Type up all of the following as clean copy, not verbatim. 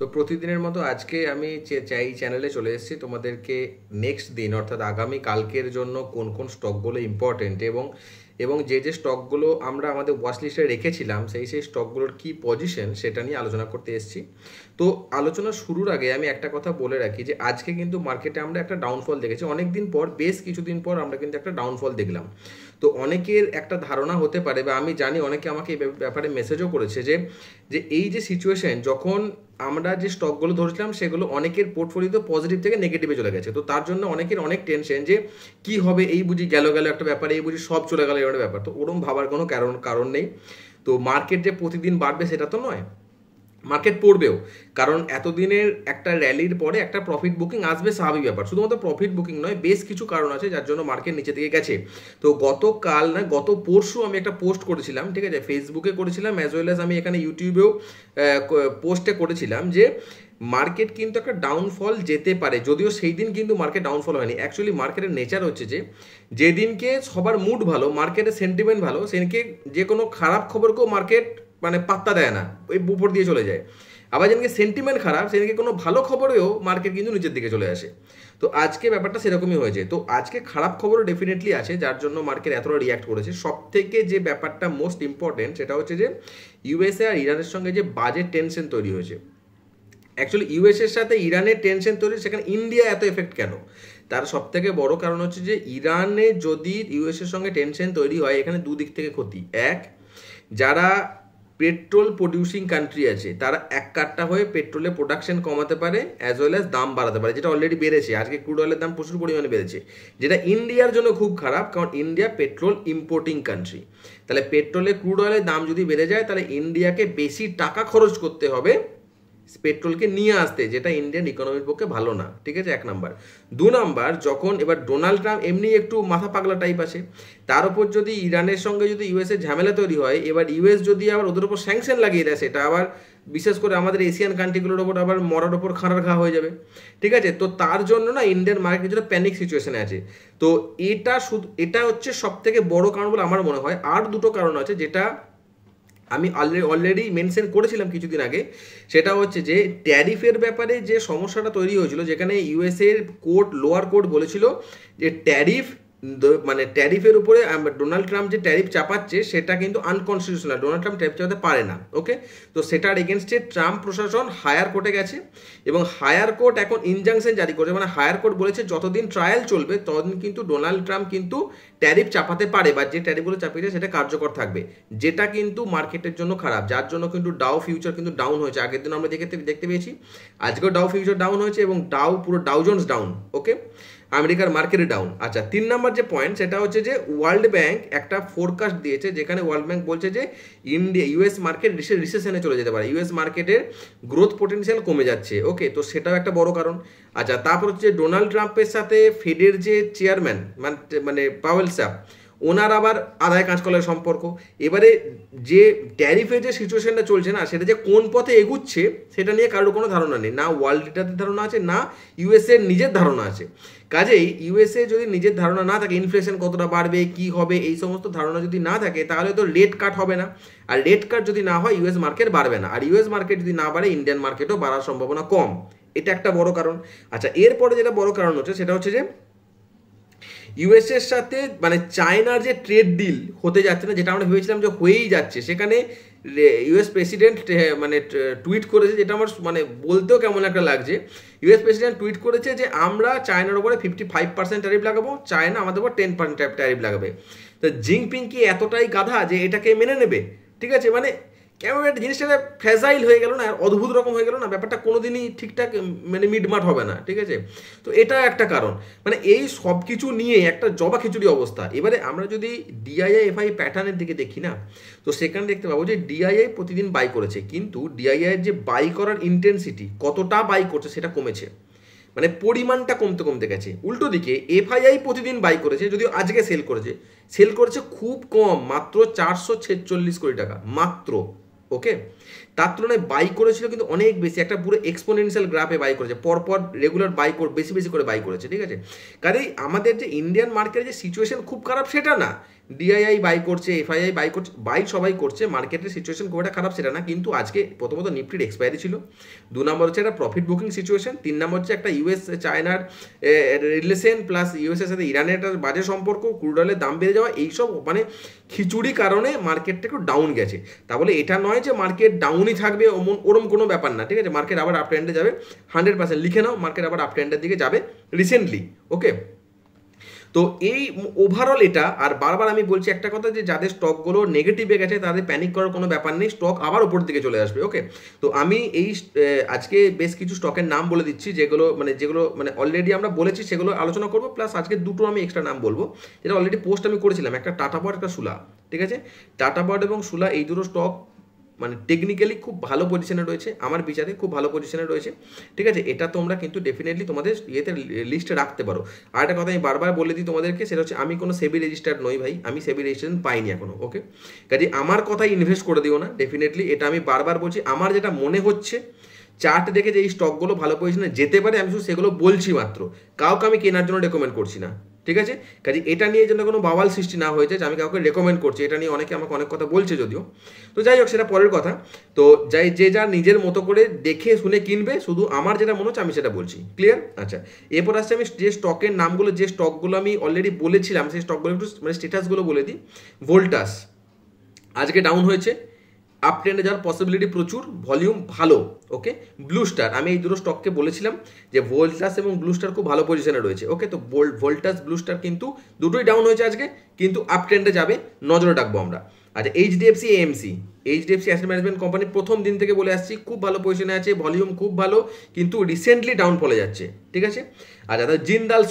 তো প্রতিদিনের মতো আজকে আমি চাই চ্যানেলে চলে এসেছি তোমাদেরকে নেক্সট দিন অর্থাৎ আগামী কালকের জন্য কোন কোন স্টকগুলো ইম্পর্টেন্ট এবং এবং যে যে স্টকগুলো আমরা আমাদের ওয়াচ লিস্টে রেখেছিলাম সেই স্টকগুলোর কি পজিশন সেটা নিয়ে আলোচনা করতে এসেছি। তো আলোচনা শুরুর আগে আমি একটা কথা বলে রাখি যে আজকে কিন্তু মার্কেটে আমরা একটা ডাউনফল দেখেছি, অনেক দিন পর, বেশ কিছুদিন পর আমরা কিন্তু একটা ডাউনফল দেখলাম। তো অনেকের একটা ধারণা হতে পারে বা আমি জানি অনেকে আমাকে এই ব্যাপারে মেসেজও করেছে যে যে এই যে সিচুয়েশন, যখন আমরা যে স্টকগুলো ধরেছিলাম সেগুলো অনেকের পোর্টফোলিওতে পজিটিভ থেকে নেগেটিভে চলে গেছে, তো তার জন্য অনেকের অনেক টেনশন যে কি হবে, এই বুঝি গেল একটা ব্যাপার, এই বুঝি সব চলে গেল একটা ব্যাপার। তো ওরম ভাবার কোনো কারণ নেই। তো মার্কেট যে প্রতিদিন বাড়বে সেটা তো নয়, মার্কেট পড়বেও, কারণ এতদিনের একটা র্যালির পরে একটা প্রফিট বুকিং আসবে, স্বাভাবিক ব্যাপার। শুধুমাত্র প্রফিট বুকিং নয়, বেশ কিছু কারণ আছে যার জন্য মার্কেট নিচে দিকে গেছে। তো গত পরশু আমি একটা পোস্ট করেছিলাম, ঠিক আছে, ফেসবুকে করেছিলাম অ্যাজ ওয়েল অ্যাজ আমি এখানে ইউটিউবেও পোস্টে করেছিলাম যে মার্কেট কিন্তু একটা ডাউনফল যেতে পারে, যদিও সেই দিন কিন্তু মার্কেট ডাউনফল হয়নি। অ্যাকচুয়ালি মার্কেটের নেচার হচ্ছে যে যেদিনকে সবার মুড ভালো, মার্কেটের সেন্টিমেন্ট ভালো, সেদিনকে যে কোনো খারাপ খবরকেও মার্কেট মানে পাত্তা দেয় না, ওই উপর দিয়ে চলে যায়। আবার যেদিনকে সেন্টিমেন্ট খারাপ সেদিনকে কোনো ভালো খবরেও মার্কেট কিন্তু নিচের দিকে চলে আসে। তো আজকে ব্যাপারটা সেরকমই হয়েছে। তো আজকে খারাপ খবরও ডেফিনেটলি আছে যার জন্য মার্কেট এতটা রিয়াক্ট করেছে। সব থেকে যে ব্যাপারটা মোস্ট ইম্পর্টেন্ট সেটা হচ্ছে যে ইউএসএ আর ইরানের সঙ্গে যে বাজেট টেনশন তৈরি হয়েছে। অ্যাকচুয়ালি ইউএসএর সাথে ইরানের টেনশন তৈরি, সেখানে ইন্ডিয়া এত এফেক্ট কেন? তার সব থেকে বড় কারণ হচ্ছে যে ইরানে যদি ইউএসএর সঙ্গে টেনশন তৈরি হয়, এখানে দুদিক থেকে ক্ষতি। এক, যারা পেট্রোল প্রডিউসিং কান্ট্রি আছে তারা এক কাট্টা হয়ে পেট্রোলের প্রোডাকশন কমাতে পারে অ্যাজ ওয়েল অ্যাজ দাম বাড়াতে পারে, যেটা অলরেডি বেড়েছে। আজকে ক্রুড অয়েলের দাম প্রচুর পরিমাণে বেড়েছে, যেটা ইন্ডিয়ার জন্য খুব খারাপ, কারণ ইন্ডিয়া পেট্রোল ইম্পোর্টিং কান্ট্রি। তাহলে পেট্রোলে ক্রুড অয়েলের দাম যদি বেড়ে যায় তাহলে ইন্ডিয়াকে বেশি টাকা খরচ করতে হবে পেট্রোলকে নিয়ে আসতে, যেটা ইন্ডিয়ান ইকোনমির পক্ষে ভালো না, ঠিক আছে, এক নাম্বার। দু নাম্বার, যখন এবার ডোনাল্ড ট্রাম্প এমনি একটু মাথা পাগলা টাইপ আছে, তার উপর যদি ইরানের সঙ্গে যদি ইউএসএ ঝামেলা তৈরি হয়, এবার ইউএস যদি আবার ওদের উপর স্যাংশন লাগিয়ে দেয়, সেটা আবার বিশেষ করে আমাদের এশিয়ান কান্ট্রিগুলোর ওপর আবার মরার ওপর খাঁড়ার ঘা হয়ে যাবে, ঠিক আছে। তো তার জন্য না ইন্ডিয়ান মার্কেট কিছুটা প্যানিক সিচুয়েশনে আছে। তো এটা হচ্ছে সব থেকে বড় কারণ বলে আমার মনে হয়। আর দুটো কারণ আছে যেটা আমি অলরেডি মেনশন করেছিলাম কিছুদিন আগে। সেটা হচ্ছে যে ট্যারিফের ব্যাপারে যে সমস্যাটা তৈরি হয়েছিল, যেখানে ইউএসএর লোয়ার কোর্ট বলেছিল যে মানে ট্যারিফের উপরে ডোনাল্ড ট্রাম্প যে ট্যারিফ চাপাচ্ছে সেটা কিন্তু আনকনস্টিটিউশনাল, ডোনাল্ড ট্রাম্প ট্যারিফ চাপাতে পারে না, ওকে। তো সেটার এগেনস্টে ট্রাম্প প্রশাসন হায়ার কোর্টে গেছে এবং হায়ার কোর্ট এখন ইনজাংশন জারি করেছে, মানে হায়ার কোর্ট বলেছে যতদিন ট্রায়াল চলবে ততদিন কিন্তু ডোনাল্ড ট্রাম্প কিন্তু ট্যারিফ চাপাতে পারে, বা যে ট্যারিফগুলো চাপিয়েছে সেটা কার্যকর থাকবে, যেটা কিন্তু মার্কেটের জন্য খারাপ, যার জন্য কিন্তু ডাউ ফিউচার কিন্তু ডাউন হয়েছে। আগের দিন আমরা দেখতে পেয়েছি, আজকেও ডাউ ফিউচার ডাউন হয়েছে এবং পুরো ডাউ জোন্স ডাউন, ওকে, আমেরিকার মার্কেটে ডাউন। আচ্ছা, 3 নম্বর যে পয়েন্ট সেটা হচ্ছে যে ওয়ার্ল্ড ব্যাংক একটা ফোরকাস্ট দিয়েছে, যেখানে ওয়ার্ল্ড ব্যাংক বলছে যে ইউএস মার্কেট রিসেশনে চলে যেতে পারে, ইউএস মার্কেটের গ্রোথ পোটেনশিয়াল কমে যাচ্ছে, ওকে। তো সেটাও একটা বড় কারণ। আচ্ছা, তারপর হচ্ছে ডোনাল্ড ট্রাম্পের সাথে ফেডের যে চেয়ারম্যান মানে পাওয়েল সাহেব, ওনার আবার আদায় কাঁচকলার সম্পর্ক। এবারে যে ট্যারিফের যে সিচুয়েশনটা চলছে না, সেটা যে কোন পথে এগুচ্ছে সেটা নিয়ে কারোর কোনো ধারণা নেই, না ওয়ার্ল্ড লিডারদের ধারণা আছে, না ইউএসএর নিজের ধারণা আছে। কাজেই ইউএসএ যদি নিজের ধারণা না থাকে, ইনফ্লেশন কতটা বাড়বে, কি হবে, এই সমস্ত ধারণা যদি না থাকে, তাহলে তো রেট কাট হবে না, আর রেট কাট যদি না হয় ইউএস মার্কেট বাড়বে না, আর ইউএস মার্কেট যদি না বাড়ে ইন্ডিয়ান মার্কেটও বাড়ার সম্ভাবনা কম। এটা একটা বড় কারণ। আচ্ছা, এরপরে যেটা বড় কারণ হচ্ছে সেটা হচ্ছে যে ইউএসএর সাথে মানে চায়নার যে ট্রেড ডিল হতে যাচ্ছে না, যেটা আমরা ভেবেছিলাম যে হয়েই যাচ্ছে, সেখানে ইউএস প্রেসিডেন্ট মানে টুইট করেছে, যেটা আমার মানে বলতেও কেমন একটা লাগছে। ইউএস প্রেসিডেন্ট টুইট করেছে যে আমরা চায়নার উপরে 55% ট্যারিফ লাগাবো, চায়না আমাদের উপর 10% ট্যারিফ লাগাবে। তো জিনপিং কি এতটাই গাধা যে এটাকে মেনে নেবে? ঠিক আছে, মানে কেমন একটা জিনিসটা ফ্যাজাইল হয়ে গেল না, অদ্ভুত রকম হয়ে গেল না, ব্যাপারটা কোনোদিনই ঠিকঠাক মানে মিটমাট হবে না, ঠিক আছে। তো এটা একটা কারণ, মানে এই সব কিছু নিয়ে একটা জবা খিচুড়ি অবস্থা। এবারে আমরা যদি ডিআইআই এফআই প্যাটার্নের দিকে দেখি না, তো সেখানে দেখতে পাবো যে ডিআইআই প্রতিদিন বাই করেছে, কিন্তু ডিআইআই যে বাই করার ইন্টেন্সিটি, কতটা বাই করছে সেটা কমেছে, মানে পরিমাণটা কমতে গেছে। উল্টো দিকে এফআইআই প্রতিদিন বাই করেছে, যদিও আজকে সেল করেছে খুব কম, মাত্র 446 কোটি টাকা মাত্র, ওকে। তার তুলনায় বাই করেছিল কিন্তু অনেক বেশি, একটা পুরো এক্সপোনেনশিয়াল গ্রাফে বাই করেছে, পরপর রেগুলার বেশি বেশি করে বাই করেছে, ঠিক আছে। কাজেই আমাদের যে ইন্ডিয়ান মার্কেটের যে সিচুয়েশন খুব খারাপ সেটা না, ডিআইআই বাই করছে, এফআইআই বাই করছে, বাই সবাই করছে, মার্কেটের সিচুয়েশন খুব একটা খারাপ সেটা না। কিন্তু আজকে প্রথমত নিফটির এক্সপায়ারি ছিল, 2 নম্বর হচ্ছে একটা প্রফিট বুকিং সিচুয়েশন, 3 নম্বর হচ্ছে একটা ইউএস চায়নার রিলেশন প্লাস ইউএসের সাথে ইরানের একটা বাজে সম্পর্ক, ক্রুড অয়েলের দাম বেড়ে যাওয়া, এইসব মানে খিচুড়ি কারণে মার্কেটটা একটু ডাউন গেছে। তা বলে এটা নয় যে মার্কেট ডাউনই থাকবে, ওরম কোনো ব্যাপার না, ঠিক আছে। মার্কেট আবার আপ ট্রেন্ডে যাবে 100%, লিখে নাও, মার্কেট আবার আপ ট্রেন্ডের দিকে যাবে রিসেন্টলি, ওকে। তো এই ওভারঅল এটা, আর বারবার আমি বলছি একটা কথা, যে যাদের স্টকগুলো নেগেটিভে গেছে তাদের প্যানিক করার কোনো ব্যাপার নেই, স্টক আবার ওপর দিকে চলে আসবে, ওকে। তো আমি এই আজকে বেশ কিছু স্টকের নাম বলে দিচ্ছি, যেগুলো মানে অলরেডি আমরা বলেছি, সেগুলো আলোচনা করবো, প্লাস আজকে দুটো আমি এক্সট্রা নাম বলবো, যেটা অলরেডি পোস্ট আমি করেছিলাম, একটা টাটা পাওয়ার, একটা সুলা, ঠিক আছে। টাটা পাওয়ার এবং সুলা এই দুটো স্টক মানে টেকনিক্যালি খুব ভালো পজিশনে রয়েছে, আমার বিচারে খুব ভালো পজিশনে রয়েছে, ঠিক আছে। এটা তোমরা কিন্তু ডেফিনেটলি তোমাদের ইয়েতে লিস্টে রাখতে পারো। আর একটা কথা আমি বারবার বলে দিই তোমাদেরকে, সেটা হচ্ছে আমি কোনো সেবি রেজিস্টার্ড নই ভাই, আমি সেবি রেজিস্ট্রেশন পাইনি এখনো, ওকে। কাজে আমার কথাই ইনভেস্ট করে দিও না, ডেফিনেটলি এটা আমি বারবার বলছি। আমার যেটা মনে হচ্ছে চার্ট দেখে যে এই স্টকগুলো ভালো পজিশনে যেতে পারে, আমি শুধু সেগুলো বলছি মাত্র, কাউকে আমি কেনার জন্য রেকমেন্ড করছি না, ঠিক আছে। কাজে এটা নিয়ে যেন কোনো বাওয়াল সৃষ্টি না হয়েছে যে আমি কাউকে রেকমেন্ড করছি, এটা নিয়ে অনেকে আমাকে অনেক কথা বলছে যদিও, তো যাই হোক সেটা পরের কথা। তো যে যার নিজের মতো করে দেখে শুনে কিনবে, শুধু আমার যেটা মনে হচ্ছে আমি সেটা বলছি, ক্লিয়ার। আচ্ছা, এরপর আসছে আমি যে স্টকের নামগুলো, যে স্টকগুলো আমি অলরেডি বলেছিলাম, সেই স্টকগুলো একটু মানে স্ট্যাটাসগুলো বলে দিই। ভোল্টাস আজকে ডাউন হয়েছে, আপ ট্রেন্ডে যাওয়ার পসিবিলিটি প্রচুর, ভলিউম ভালো, ওকে। ব্লু স্টার, আমি এই দুটো স্টককে বলেছিলাম যে ভোল্টাস এবং ব্লু স্টার খুব ভালো পজিশনে রয়েছে, ওকে। তো ভোল্টাস ব্লু স্টার কিন্তু দুটোই ডাউন হয়েছে আজকে, কিন্তু আপ ট্রেন্ডে যাবে, নজরে রাখবো আমরা। আচ্ছা, HDFC AMC, HDFC asset management company প্রথম দিন থেকে বলে আসছি খুব ভালো পজিশনে আছে, ভলিউম খুব ভালো, কিন্তু রিসেন্টলি ডাউনফলে যাচ্ছে, ঠিক আছে। আচ্ছা, জিন্দাল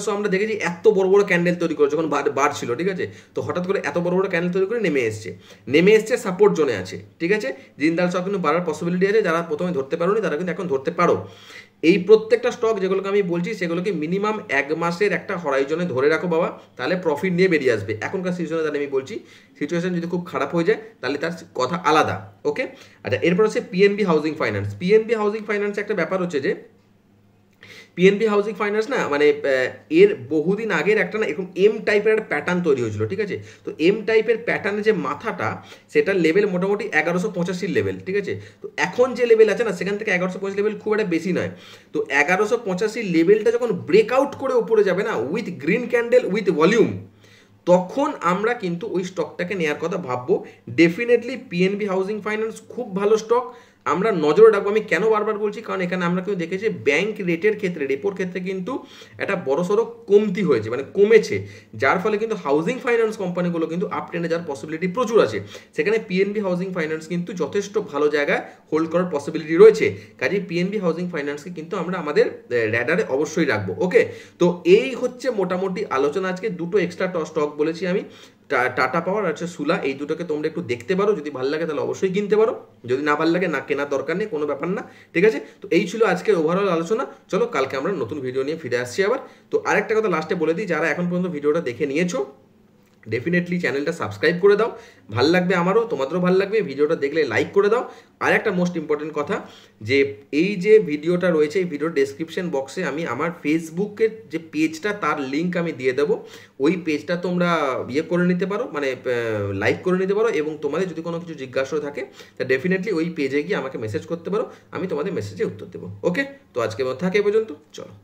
স আমরা দেখেছি এত বড় বড় ক্যান্ডেল তৈরি করে যখন বার ছিল, ঠিক আছে। তো হঠাৎ করে এত বড় বড় ক্যান্ডেল তৈরি করে নেমে এসছে সাপোর্ট জোনে আছে, ঠিক আছে। জিন্দাল স কিন্তু বাড়ার পসিবিলিটি আছে, যারা প্রথমে ধরতে পারোনি তারা কিন্তু এখন ধরতে পারো। এই প্রত্যেকটা স্টক যেগুলোকে আমি বলছি সেগুলোকে মিনিমাম 1 মাসের একটা হরাইজনে ধরে রাখো বাবা, তাহলে প্রফিট নিয়ে বেরিয়ে আসবে। এখনকার সিচুয়েশনে তাহলে আমি বলছি, সিচুয়েশন যদি খুব খারাপ হয়ে যায় তাহলে তার কথা আলাদা, ওকে। আচ্ছা, এরপর হচ্ছে PNB housing finance. PNB housing finance একটা ব্যাপার হচ্ছে যে পিএনবি হাউজিং ফাইন্যান্স না, মানে এর বহুদিন আগের একটা না এরকম এম টাইপের একটা প্যাটার্ন তৈরি হয়েছিল, ঠিক আছে। তো এম টাইপের প্যাটার্নের যে মাথাটা, সেটার লেভেল মোটামুটি 1185 লেভেল, ঠিক আছে। তো এখন যে লেভেল আছে না, সেখান থেকে 1185 লেভেল খুব একটা বেশি নয়। তো 1185 লেভেলটা যখন ব্রেকআউট করে উপরে যাবে না, with green candle with volume, তখন আমরা কিন্তু ওই স্টকটাকে নেওয়ার কথা ভাববো। ডেফিনেটলি পিএনবি হাউজিং ফাইন্যান্স খুব ভালো স্টক, আমরা নজরে রাখবো। আমি কেন বারবার বলছি, কারণ এখানে আমরা কিন্তু দেখেছি ব্যাংক রেটের ক্ষেত্রে, রেপোর ক্ষেত্রে কিন্তু একটা বড়সড় কমতি হয়েছে, মানে কমেছে, যার ফলে কিন্তু হাউজিং ফাইন্যান্স কোম্পানিগুলো কিন্তু আপ ট্রেন্ডে যাওয়ার পসিবিলিটি প্রচুর আছে। সেখানে পিএনবি হাউজিং ফাইন্যান্স কিন্তু যথেষ্ট ভালো জায়গায় হোল্ড করার পসিবিলিটি রয়েছে। কাজেই পিএনবি হাউজিং ফাইন্যান্সকে কিন্তু আমরা আমাদের র্যাডারে অবশ্যই রাখবো, ওকে। তো এই হচ্ছে মোটামুটি আলোচনা আজকে। দুটো এক্সট্রা স্টক বলেছি আমি, টাটা পাওয়ার আর সুলা, এই দুটোকে তোমরা একটু দেখতে পারো, যদি ভালো লাগে তাহলে অবশ্যই কিনতে পারো, যদি না ভালো লাগে না কেনার দরকার নেই, কোনো ব্যাপার না, ঠিক আছে। তো এই ছিল আজকের ওভারঅল আলোচনা। চলো কালকে আমরা নতুন ভিডিও নিয়ে ফিরে আসছি আবার। তো আরেকটা কথা লাস্টে বলে দিই, যারা এখন পর্যন্ত ভিডিওটা দেখে নিয়েছো ডেফিনেটলি চ্যানেলটা সাবস্ক্রাইব করে দাও, ভাল লাগবে আমারও, তোমাদেরও ভাল লাগবে। ভিডিওটা দেখলে লাইক করে দাও। আর একটা মোস্ট ইম্পর্টেন্ট কথা, যে এই যে ভিডিওটা রয়েছে, এই ভিডিওর ডেসক্রিপশন বক্সে আমি আমার ফেসবুকের যে পেজটা, তার লিঙ্ক আমি দিয়ে দেবো। ওই পেজটা তোমরা করে নিতে পারো, মানে লাইক করে নিতে পারো, এবং তোমাদের যদি কোনো কিছু জিজ্ঞাসা থাকে তা ডেফিনেটলি ওই পেজে গিয়ে আমাকে মেসেজ করতে পারো, আমি তোমাদের মেসেজে উত্তর দেবো, ওকে। তো আজকে থাকে এ পর্যন্ত, চলো।